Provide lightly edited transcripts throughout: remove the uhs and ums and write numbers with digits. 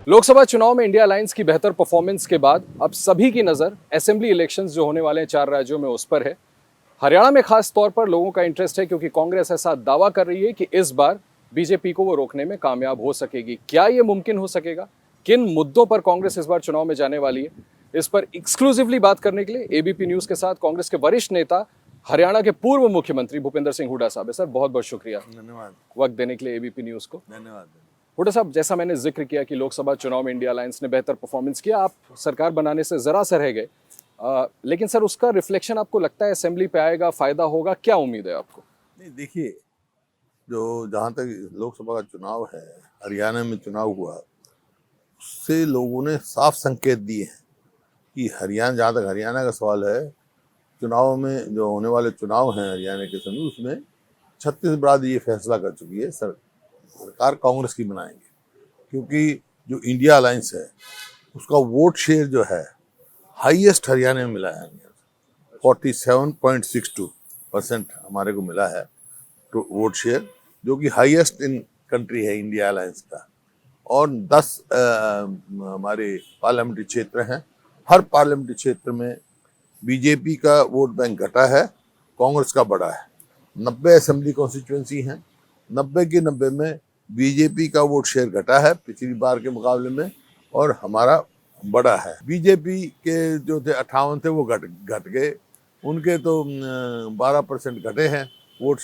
लोकसभा चुनाव में India alliance की बेहतर परफॉर्मेंस के बाद अब सभी की नजर असेंबली इलेक्शंस जो होने वाले हैं 4 राज्यों में उस पर है। हरियाणा में खास तौर पर लोगों का इंटरेस्ट है क्योंकि कांग्रेस ऐसा दावा कर रही है कि इस बार बीजेपी को वो रोकने में कामयाब हो सकेगी। क्या ये मुमकिन हो सकेगा? किन मुद्दों पर कांग्रेस इस बार चुनाव में जाने वाली है? इस पर एक्सक्लूसिवली बात करने के लिए एबीपी न्यूज के साथ कांग्रेस के वरिष्ठ नेता, हरियाणा के पूर्व मुख्यमंत्री भूपेंद्र सिंह हुड्डा साहब है। सर, बहुत बहुत शुक्रिया धन्यवाद। वक्त देने के लिए एबीपी न्यूज को। धन्यवाद। हुड्डा साहब, जैसा मैंने जिक्र किया कि लोकसभा चुनाव में इंडिया अलायंस ने बेहतर परफॉर्मेंस किया, आप सरकार बनाने से जरा सा रह गए, लेकिन सर उसका रिफ्लेक्शन आपको लगता है असेंबली पे आएगा, फायदा होगा? क्या उम्मीद है आपको? नहीं, देखिए, जो जहाँ तक लोकसभा का चुनाव है, हरियाणा में चुनाव हुआ, उससे लोगों ने साफ संकेत दिए हैं कि हरियाणा, जहाँ तक हरियाणा का सवाल है, चुनाव में जो होने वाले चुनाव हैं हरियाणा के समय, उसमें छत्तीसगढ़ ये फैसला कर चुकी है सरकार कांग्रेस की बनाएंगे, क्योंकि जो इंडिया अलायंस है उसका वोट शेयर जो है हाईएस्ट हरियाणा में मिला है। 47.62% हमारे को मिला है तो वोट शेयर, जो कि हाईएस्ट इन कंट्री है इंडिया अलायंस का। और 10 हमारे पार्लियामेंट्री क्षेत्र हैं, हर पार्लियामेंट्री क्षेत्र में बीजेपी का वोट बैंक घटा है, कांग्रेस का बढ़ा है। 90 असेंबली कॉन्स्टिट्यूंसी हैं, 90 के 90 में बीजेपी का वोट शेयर घटा है पिछली बार के मुकाबले में, और हमारा बड़ा है। बीजेपी के जो थे 58 थे वो घट गए, उनके तो 12% घटे हैं वोट,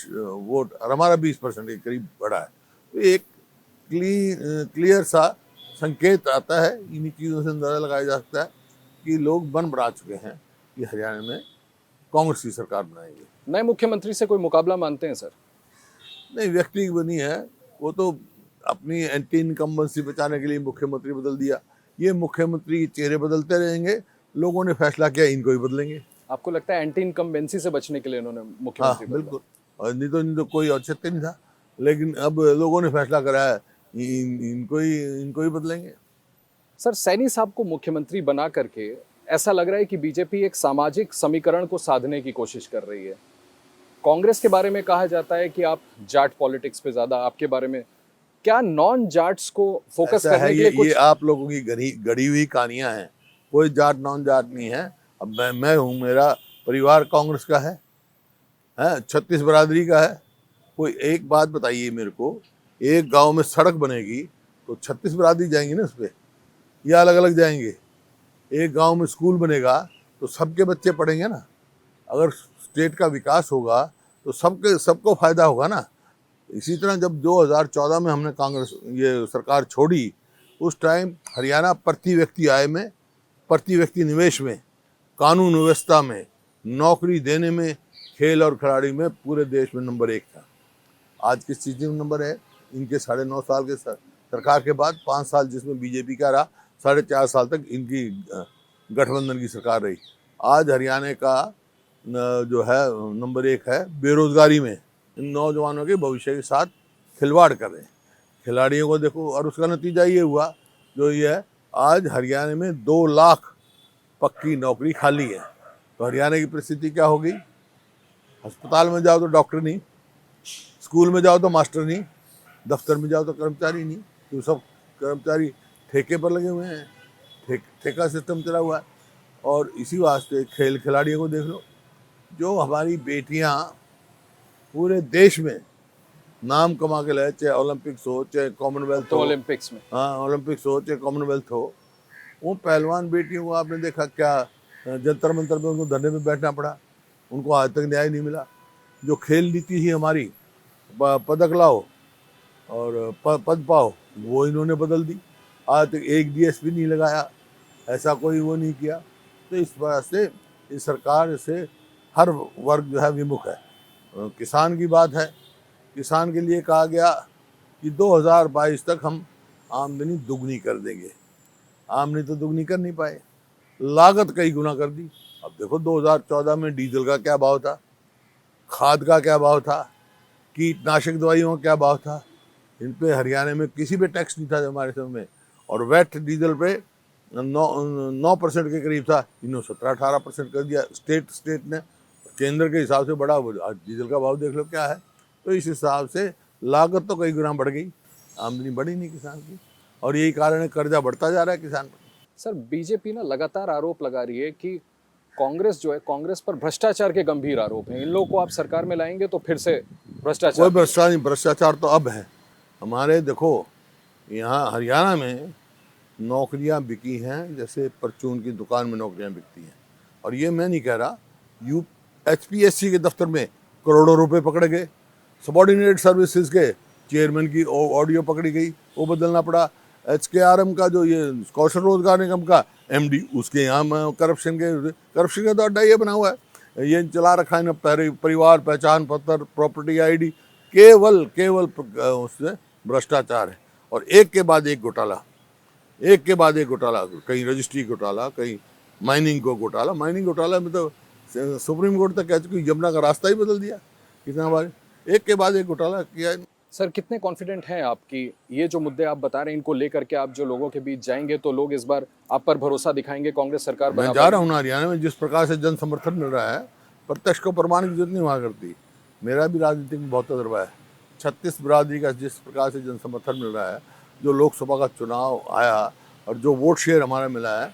और हमारा 20% के करीब बढ़ा है। तो एक क्लियर सा संकेत आता है, इन्हीं चीज़ों से अंदाजा लगाया जा सकता है कि लोग बन बढ़ा चुके हैं कि हरियाणा में कांग्रेस की सरकार बनाएंगे। नए मुख्यमंत्री से कोई मुकाबला मानते हैं सर? नहीं, व्यक्ति बनी है, वो तो अपनी एंटी इनकम्बेंसी बचाने के लिए मुख्यमंत्री बदल दिया। ये मुख्यमंत्री के चेहरे बदलते रहेंगे, लोगों ने फैसला किया इनको ही बदलेंगे। आपको लगता है एंटी इनकम्बेंसी से बचने के लिए इन्होंने हाँ, मुख्यमंत्री बदला? बिल्कुल। और नहीं तो कोई औचित्य नहीं था, लेकिन अब लोगों ने फैसला करा है इनको ही बदलेंगे। सर, सैनी साहब को मुख्यमंत्री बना करके ऐसा लग रहा है कि बीजेपी एक सामाजिक समीकरण को साधने की कोशिश कर रही है। कांग्रेस के बारे में कहा जाता है कि आप जाट पॉलिटिक्स पे ज्यादा, आपके बारे में क्या नॉन जाट्स को फोकस ऐसा है, करने के लिए ये कुछ? आप लोगों की गढ़ी हुई कहानियां हैं। कोई जाट नॉन जाट नहीं है। अब मैं हूँ, मेरा परिवार कांग्रेस का है, 36 बरादरी का है। कोई एक बात बताइए मेरे को, एक गांव में सड़क बनेगी तो 36 बरादरी जाएंगी ना उस पर, या अलग अलग जाएंगे? एक गांव में स्कूल बनेगा तो सबके बच्चे पढ़ेंगे ना। अगर स्टेट का विकास होगा तो सबको फायदा होगा ना। इसी तरह जब 2014 में हमने कांग्रेस ये सरकार छोड़ी, उस टाइम हरियाणा प्रति व्यक्ति आय में, प्रति व्यक्ति निवेश में, कानून व्यवस्था में, नौकरी देने में, खेल और खिलाड़ी में पूरे देश में नंबर 1 था। आज किस चीज़ में नंबर है? इनके 9.5 साल के सरकार के बाद 5 साल जिसमें बीजेपी का रहा, 4.5 साल तक इनकी गठबंधन की सरकार रही। आज हरियाणा का जो है नंबर 1 है बेरोजगारी में। इन नौजवानों के भविष्य के साथ खिलवाड़ कर रहे हैं। खिलाड़ियों को देखो, और उसका नतीजा ये हुआ जो ये है, आज हरियाणा में 2 लाख पक्की नौकरी खाली है। तो हरियाणा की परिस्थिति क्या होगी? अस्पताल में जाओ तो डॉक्टर नहीं, स्कूल में जाओ तो मास्टर नहीं, दफ्तर में जाओ तो कर्मचारी नहीं। तो सब कर्मचारी ठेके पर लगे हुए हैं, ठेका सिस्टम चला हुआ है। और इसी वास्ते खेल खिलाड़ियों को देख लो, जो हमारी बेटियां पूरे देश में नाम कमा के लाए, चाहे ओलंपिक्स हो, चाहे कॉमनवेल्थ तो हो। ओलंपिक्स में, हाँ, ओलंपिक्स हो चाहे कॉमनवेल्थ हो, वो पहलवान बेटियों को आपने देखा क्या जंतर मंतर में उनको धरने में बैठना पड़ा, उनको आज तक न्याय नहीं मिला। जो खेल नीति ही हमारी, पदक लाओ और पद पाओ, वो इन्होंने बदल दी। आज तक एक डीएसपी नहीं लगाया, ऐसा कोई वो नहीं किया। तो इस वजह से इस सरकार से हर वर्ग जो है विमुख है। किसान की बात है, किसान के लिए कहा गया कि 2022 तक हम आमदनी दुगनी कर देंगे। आमदनी तो दुगनी कर नहीं पाए, लागत कई गुना कर दी। अब देखो 2014 में डीजल का क्या भाव था, खाद का क्या भाव था, कीटनाशक दवाइयों का क्या भाव था। इन पे हरियाणा में किसी पे टैक्स नहीं था हमारे समय में, और वैट डीजल पे 9% के करीब था, इन्होंने 17-18% कर दिया स्टेट ने। केंद्र के हिसाब से बढ़ा, आज डीजल का भाव देख लो क्या है। तो इस हिसाब से लागत तो कई गुना बढ़ गई, आमदनी बढ़ी नहीं किसान की। और यही कारण है कर्जा बढ़ता जा रहा है किसान पर। सर बीजेपी ना लगातार आरोप लगा रही है कि कांग्रेस जो है, कांग्रेस पर भ्रष्टाचार के गंभीर आरोप हैं। इन लोगों को आप सरकार में लाएंगे तो फिर से भ्रष्टाचार। कोई भ्रष्टाचार नहीं, भ्रष्टाचार तो अब है हमारे। देखो यहाँ हरियाणा में नौकरियां बिकी हैं जैसे परचून की दुकान में नौकरियां बिकती हैं। और ये मैं नहीं कह रहा, HPSC के दफ्तर में करोड़ों रुपए पकड़े गए। सबॉर्डिनेट सर्विसेज के चेयरमैन की ऑडियो पकड़ी गई, वो बदलना पड़ा। HKRM का जो ये कौशल रोजगार निगम का MD, उसके यहाँ करप्शन का तो अड्डा ये बना हुआ है। ये चला रखा है ना परिवार पहचान पत्र, प्रॉपर्टी ID, केवल उससे भ्रष्टाचार है। और एक के बाद एक घोटाला, कहीं रजिस्ट्री घोटाला, कहीं माइनिंग को घोटाला। माइनिंग घोटाला में तो सुप्रीम कोर्ट तक कह चुकी, यमुना का रास्ता ही बदल दिया कितना बार। एक के बाद एक घोटाला किया है। सर कितने कॉन्फिडेंट हैं आप कि ये जो मुद्दे आप बता रहे हैं इनको लेकर के आप जो लोगों के बीच जाएंगे तो लोग इस बार आप पर भरोसा दिखाएंगे, कांग्रेस सरकार मैं जा रहा हूँ ना हरियाणा में, जिस प्रकार से जन समर्थन मिल रहा है, प्रत्यक्ष को प्रमाण की जरूरत नहीं हुआ करती। मेरा भी राजनीति में बहुत तजुर्बा है। 36 बिरादरी का जिस प्रकार से जन समर्थन मिल रहा है, जो लोकसभा का चुनाव आया और जो वोट शेयर हमारा मिला है,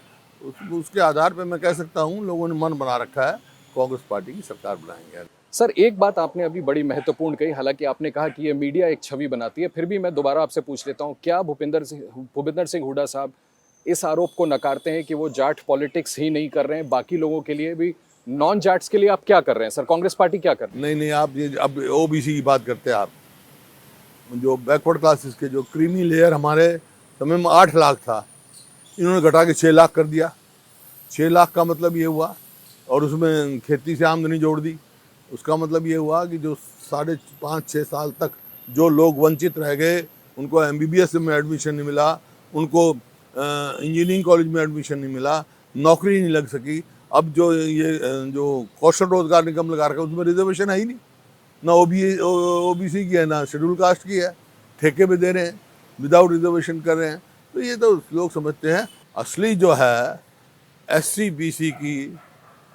उसके आधार पर मैं कह सकता हूँ लोगों ने मन बना रखा है कांग्रेस पार्टी की सरकार बनाएंगे। सर एक बात आपने अभी बड़ी महत्वपूर्ण कही, हालांकि आपने कहा कि ये मीडिया एक छवि बनाती है, फिर भी मैं दोबारा आपसे पूछ लेता हूँ, क्या भूपिंदर सिंह हुड्डा साहब इस आरोप को नकारते हैं कि वो जाट पॉलिटिक्स ही नहीं कर रहे हैं, बाकी लोगों के लिए भी, नॉन जाट्स के लिए आप क्या कर रहे हैं सर? कांग्रेस पार्टी क्या कर रही है? नहीं, आप ये अब OBC की बात करते हैं। आप जो बैकवर्ड क्लासेस के जो क्रीमी लेयर हमारे समय में 8 लाख था, इन्होंने घटा के 6 लाख कर दिया। 6 लाख का मतलब ये हुआ, और उसमें खेती से आमदनी जोड़ दी। उसका मतलब ये हुआ कि जो 5.5-6 साल तक जो लोग वंचित रह गए, उनको MBBS में एडमिशन नहीं मिला, उनको इंजीनियरिंग कॉलेज में एडमिशन नहीं मिला, नौकरी नहीं लग सकी। अब जो ये जो कौशल रोजगार निगम लगा रखा है, उसमें रिजर्वेशन है ही नहीं, ना OBC की है, ना शेड्यूल कास्ट की है। ठेके पे दे रहे हैं, विदाउट रिजर्वेशन कर रहे हैं। तो ये तो लोग समझते हैं। असली जो है SC-BC की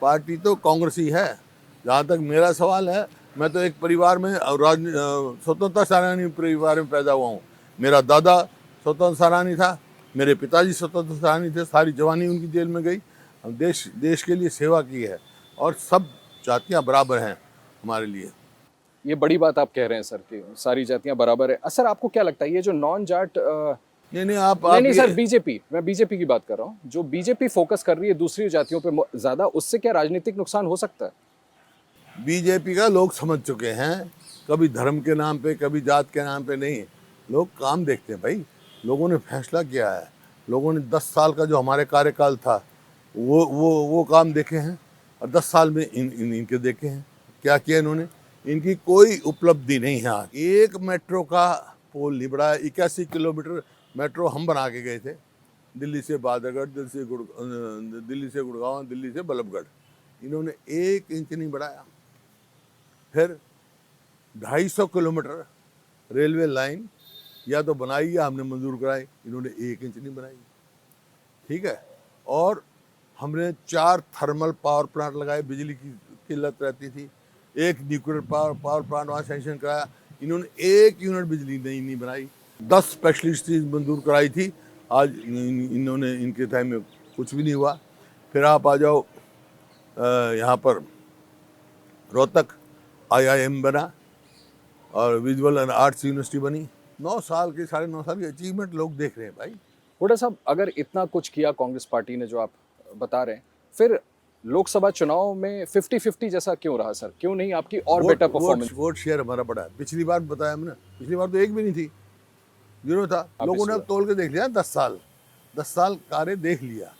पार्टी तो कांग्रेस ही है। जहाँ तक मेरा सवाल है, मैं तो एक परिवार में स्वतंत्रता सेनानी परिवार में पैदा हुआ हूँ। मेरा दादा स्वतंत्रता सेनानी था, मेरे पिताजी स्वतंत्रता सेनानी थे, सारी जवानी उनकी जेल में गई। हम देश के लिए सेवा की है, और सब जातियाँ बराबर हैं हमारे लिए। ये बड़ी बात आप कह रहे हैं सर कि सारी जातियां बराबर है। सर आपको क्या लगता है ये जो नॉन जाट नहीं सर, मैं बीजेपी की बात कर रहा हूँ, जो बीजेपी फोकस कर रही है दूसरी जातियों पे ज्यादा, उससे क्या राजनीतिक नुकसान हो सकता है? बीजेपी का लोग समझ चुके हैं, कभी धर्म के नाम पे, कभी जात के नाम पे नहीं, लोग काम देखते हैं भाई। लोगों ने फैसला किया है, लोगों ने 10 साल का जो हमारे कार्यकाल था वो काम देखे हैं, और 10 साल में इनके देखे हैं क्या किया इन्होंने। इनकी कोई उपलब्धि नहीं है। एक मेट्रो का पोल नहीं बढ़ाया। 81 किलोमीटर मेट्रो हम बना के गए थे, दिल्ली से बादरगढ़, दिल्ली से गुड़गांव, दिल्ली से बल्लभगढ़। इन्होंने 1 इंच नहीं बढ़ाया। फिर 250 किलोमीटर रेलवे लाइन या तो बनाई या हमने मंजूर कराई, इन्होंने 1 इंच नहीं बनाई। ठीक है। और हमने 4 थर्मल पावर प्लांट लगाए, बिजली की किल्लत रहती थी। 1 न्यूक्लियर पावर प्लांट वहाँ सेंक्शन कराया, इन्होंने 1 यूनिट बिजली नहीं बनाई। 10 स्पेशलिस्ट मंजूर कराई थी, आज इन्होंने, इनके टाइम में कुछ भी नहीं हुआ। फिर आप आ जाओ यहाँ पर रोहतक IIM बना, और विजुअल एंड आर्ट्स यूनिवर्सिटी बनी। 9 साल की 9.5 साल की अचीवमेंट लोग देख रहे हैं भाई। हुड्डा साहब अगर इतना कुछ किया कांग्रेस पार्टी ने जो आप बता रहे हैं, फिर लोकसभा चुनाव में 50-50 जैसा क्यों रहा सर? क्यों नहीं आपकी और बेटर परफॉर्मेंस? वोट शेयर हमारा बड़ा है। पिछली बार बताया हमने, पिछली बार तो 1 भी नहीं थी, 0 था। लोगों ने अब तोल के देख लिया। 10 साल कार्य देख लिया,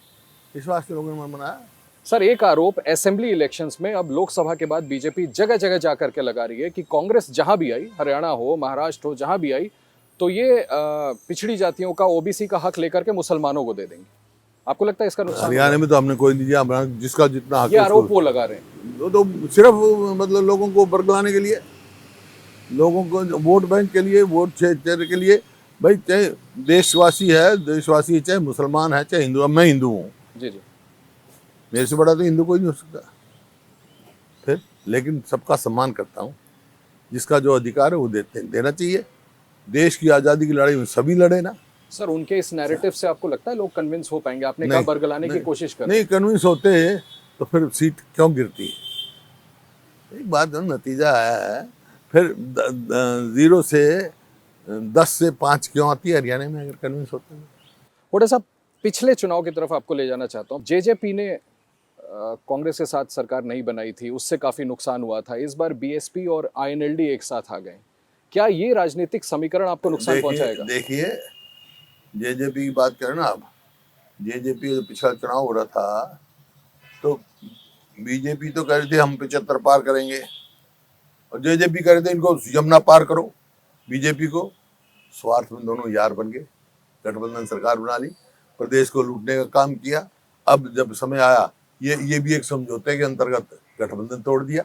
इस वास्ते लोगों ने मन बनाया। सर एक आरोप असेंबली इलेक्शंस में अब लोकसभा के बाद बीजेपी जगह जगह जाकर के लगा रही है कि कांग्रेस जहां भी आई, हरियाणा हो, महाराष्ट्र हो, जहां भी आई, तो ये पिछड़ी जातियों का OBC का हक लेकर के मुसलमानों को दे देंगे। आपको लगता है इसका नुकसान? हरियाणा में तो हमने कोई नहीं दिया, जिसका जितना हक, ये आरोप वो लगा रहे हैं। तो सिर्फ मतलब लोगों को बरगलाने के लिए, लोगों को वोट बैंक के लिए, वोट शेयर के लिए। भाई चाहे देशवासी है, चाहे मुसलमान है, चाहे हिंदू। मैं हिंदू हूँ जी जी, मेरे से बड़ा तो हिंदू कोई नहीं हो सकता। फिर लेकिन सबका सम्मान करता हूँ, जिसका जो अधिकार है वो देना चाहिए। देश की आज़ादी की लड़ाई में सभी लड़े ना, सर उनके इस नैरेटिव से आपको लगता है लोग कन्विंस हो पाएंगे? आपने कहा नहीं, बरगलाने की नहीं, कोशिश कर रहे नहीं कन्विंस होते तो फिर सीट क्यों गिरती है? एक बात है, नतीजा आया है, फिर 0 से 10 से 5 क्यों आती है हरियाणा में अगर कन्विंस होते हैं? हुड्डा साहब, पिछले चुनाव की तरफ आपको ले जाना चाहता हूँ। जेजेपी ने कांग्रेस के साथ सरकार नहीं बनाई थी, उससे काफी नुकसान हुआ था। इस बार बीएसपी और आईएनएलडी एक साथ आ गए। क्या ये राजनीतिक समीकरण आपको नुकसान देखिए पहुंचाएगा? देखिए, जेजेपी की बात करें ना आप, जेजेपी जो पिछला चुनाव हो रहा था तो बीजेपी तो कह रही थी हम 75 पार करेंगे, और जेजेपी कह रहे थे इनको यमुना पार करो। बीजेपी को स्वार्थ में दोनों यार बन गए, गठबंधन सरकार बना ली, प्रदेश को लूटने का काम किया। अब जब समय आया, ये भी एक समझौते के अंतर्गत गठबंधन तोड़ दिया,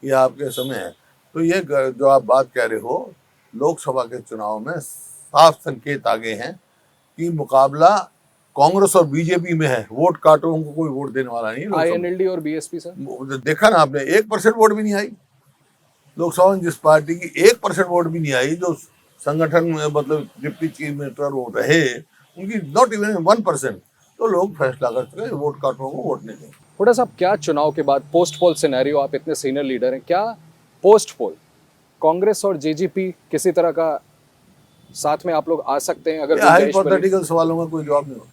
ये आपके समय है। तो ये जो आप बात कह रहे हो, लोकसभा के चुनाव में साफ संकेत आ गए हैं कि मुकाबला कांग्रेस और बीजेपी में है। वोट काटो, उनको कोई वोट देने वाला नहीं लोकसभा। आईएनएलडी और बीएसपी सर, देखा ना आपने, 1% वोट भी नहीं आई लोकसभा में। जिस पार्टी की 1% वोट भी नहीं आई, जो संगठन में मतलब डिप्टी चीफ मिनिस्टर वो रहे, उनकी नॉट इवन 1%। तो लोग फैसला कर चुके हैं, वोट काटो को वोट नहीं देंगे। हुड्डा साहब, क्या चुनाव के बाद पोस्ट पोल सिनेरियो, आप इतने सीनियर लीडर हैं, क्या पोस्ट पोल कांग्रेस और जेजेपी किसी तरह का साथ में आप लोग आ सकते हैं? अगर गुंजाइश बने? हाइपोथेटिकल सवालों का कोई जवाब नहीं होता।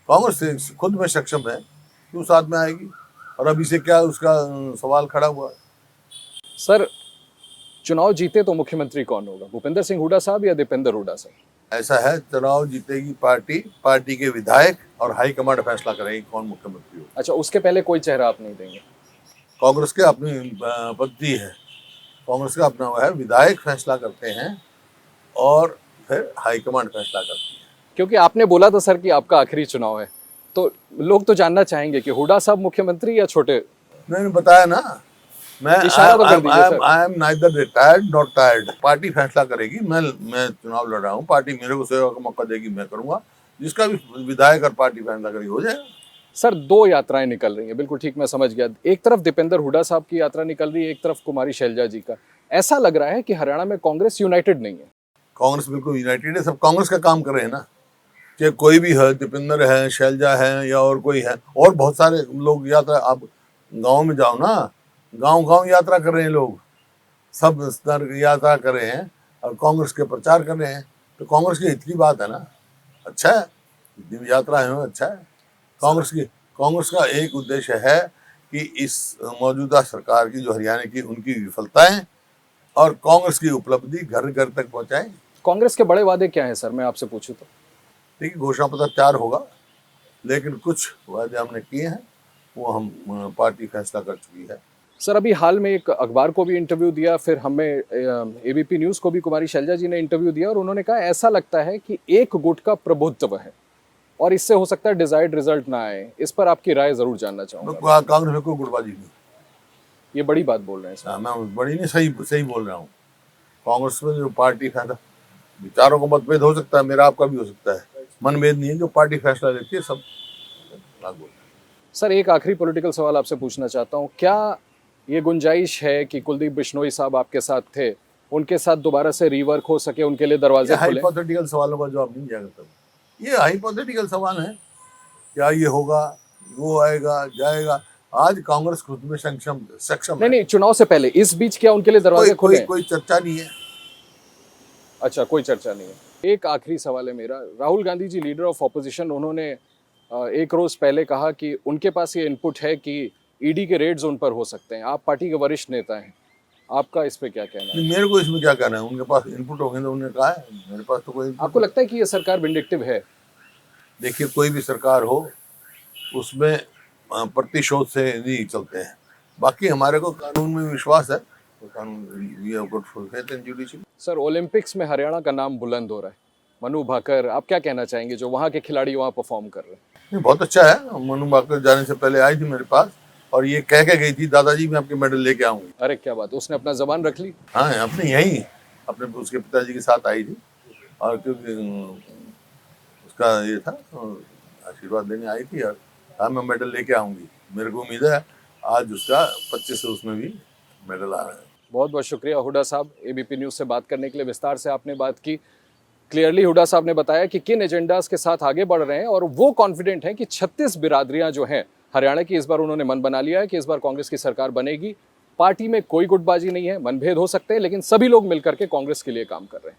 कांग्रेस खुद में सक्षम है, क्यों साथ में आएगी? और अभी से क्या उसका सवाल खड़ा हुआ है? सर, चुनाव जीते तो मुख्यमंत्री कौन होगा? भूपेंद्र सिंह हुड्डा साहब या दीपेंद्र हुड्डा साहब? ऐसा है, चुनाव जीतेगी पार्टी, पार्टी के विधायक और हाईकमांड फैसला करेगी कौन मुख्यमंत्री हो। अच्छा, उसके पहले कोई चेहरा आप नहीं देंगे? कांग्रेस के अपनी पद्धति है, कांग्रेस का अपना है, विधायक फैसला करते हैं और फिर हाईकमांड फैसला करती है। क्योंकि आपने बोला था सर कि आपका आखिरी चुनाव है, तो लोग तो जानना चाहेंगे कि हुड्डा साहब मुख्यमंत्री या छोटे? मैंने बताया ना, मैं इशारा तो कर दीजिए sir. I am neither retired not tired. Party फैसला करेगी, मैं चुनाव लड़ रहा हूँ, पार्टी मेरे को सेवा का मौका देगी, मैं करूंगा। जिसका भी विधायक और पार्टी फैसला करेगी हो जाएगा। सर, दो यात्राएं निकल रही हैं, बिल्कुल ठीक, मैं समझ गया। एक तरफ दीपेंद्र हुड्डा साहब की यात्रा निकल रही है, एक तरफ कुमारी शैलजा जी का। ऐसा लग रहा है कि हरियाणा में कांग्रेस यूनाइटेड नहीं है। कांग्रेस बिल्कुल यूनाइटेड है, सब कांग्रेस का काम कर रहे हैं ना, चाहे कोई भी है, दीपेंद्र है, शैलजा है या और कोई है, और बहुत सारे लोग यात्रा। आप गाँव में जाओ ना, गांव गांव यात्रा कर रहे हैं लोग, सब स्तर यात्रा कर रहे हैं और कांग्रेस के प्रचार कर रहे हैं। तो कांग्रेस की हित की बात है ना, अच्छा है, जितनी यात्रा है अच्छा है। कांग्रेस का एक उद्देश्य है कि इस मौजूदा सरकार की जो हरियाणा की, उनकी विफलताएं और कांग्रेस की उपलब्धि घर घर तक पहुंचाएं। कांग्रेस के बड़े वादे क्या हैं सर, मैं आपसे पूछूं तो? देखिए, घोषणा पत्र तैयार होगा, लेकिन कुछ वादे हमने किए हैं, वो हम पार्टी फैसला कर चुकी है। सर, अभी हाल में एक अखबार को भी इंटरव्यू दिया, फिर हमें एबीपी न्यूज़ को भी कुमारी शैलजा जी ने इंटरव्यू दिया और उन्होंने कहा ऐसा लगता है कि एक गुट का प्रभुत्व है और इससे हो सकता है डिजायर्ड रिजल्ट ना आए। इस पर आपकी राय जरूर जानना चाहूंगा। कांग्रेस में कोई गुटबाजी नहीं। ये बड़ी बात बोल रहे हैं सर। मैं बड़ी नहीं, सही बोल रहा हूँ। कांग्रेस में जो पार्टी फैसला, विचारों का मतभेद हो सकता है, मेरा आपका भी हो सकता है, मनभेद नहीं है। जो पार्टी फैसला लेती है सब लागू। सर, एक आखिरी पॉलिटिकल सवाल आपसे पूछना चाहता हूँ, क्या ये गुंजाइश है कि कुलदीप बिश्नोई साहब आपके साथ थे, उनके साथ दोबारा से रीवर्क हो सके, उनके लिए दरवाजे खुले? हाइपोथेटिकल सवालों का जवाब नहीं दिया करता। ये हाइपोथेटिकल सवाल है, क्या ये होगा, वो आएगा जाएगा। आज कांग्रेस खुद में सक्षम है। नहीं, चुनाव से पहले, इस बीच क्या उनके लिए दरवाजे खुले? कोई चर्चा नहीं है। अच्छा, कोई चर्चा नहीं है। एक आखिरी सवाल है मेरा। Rahul Gandhi ji, leader of opposition, उन्होंने एक रोज पहले कहा कि उनके पास ये इनपुट है कि ईडी के रेड्स उन पर हो सकते हैं। आप पार्टी के वरिष्ठ नेता हैं, आपका इस पे क्या कहना है? मेरे को इसमें क्या कहना है, उनके पास इनपुट होंगे तो उन्होंने कहा है, मेरे पास तो कोई। आपको लगता है कि ये सरकार विंडिक्टिव है? देखिए, कोई भी सरकार हो उसमें प्रतिशोध से नहीं चलते हैं। बाकी हमारे को कानून में विश्वास है, तो कानून। सर, ओलंपिक्स में हरियाणा का नाम बुलंद हो रहा है। मनु भाकर, आप क्या कहना चाहेंगे, जो वहाँ के खिलाड़ी वहाँ परफॉर्म कर रहे हैं? बहुत अच्छा है। मनु भाकर जाने से पहले आई थी मेरे पास और ये कह के गई थी, दादाजी मैं आपके मेडल लेके आऊंगी। अरे क्या बात, उसने अपना जबान रख ली? हाँ, अपने यहीं अपने उसके पिताजी के साथ आई थी, और क्योंकि उसका ये था तो आशीर्वाद देने आई थी, और हाँ मैं मेडल लेके आऊंगी। मेरे को उम्मीद है आज उसका 25 से उसमें भी मेडल आ रहा है। बहुत बहुत शुक्रिया हुड्डा साहब, एबीपी न्यूज़ से बात करने के लिए। विस्तार से आपने बात की। क्लियरली हुड्डा साहब ने बताया कि किन एजेंडास के साथ आगे बढ़ रहे हैं और वो कॉन्फिडेंट हैं कि 36 बिरादरियां जो हैं हरियाणा की, इस बार उन्होंने मन बना लिया है कि इस बार कांग्रेस की सरकार बनेगी। पार्टी में कोई गुटबाजी नहीं है, मनभेद हो सकते हैं, लेकिन सभी लोग मिलकर के कांग्रेस के लिए काम कर रहे हैं।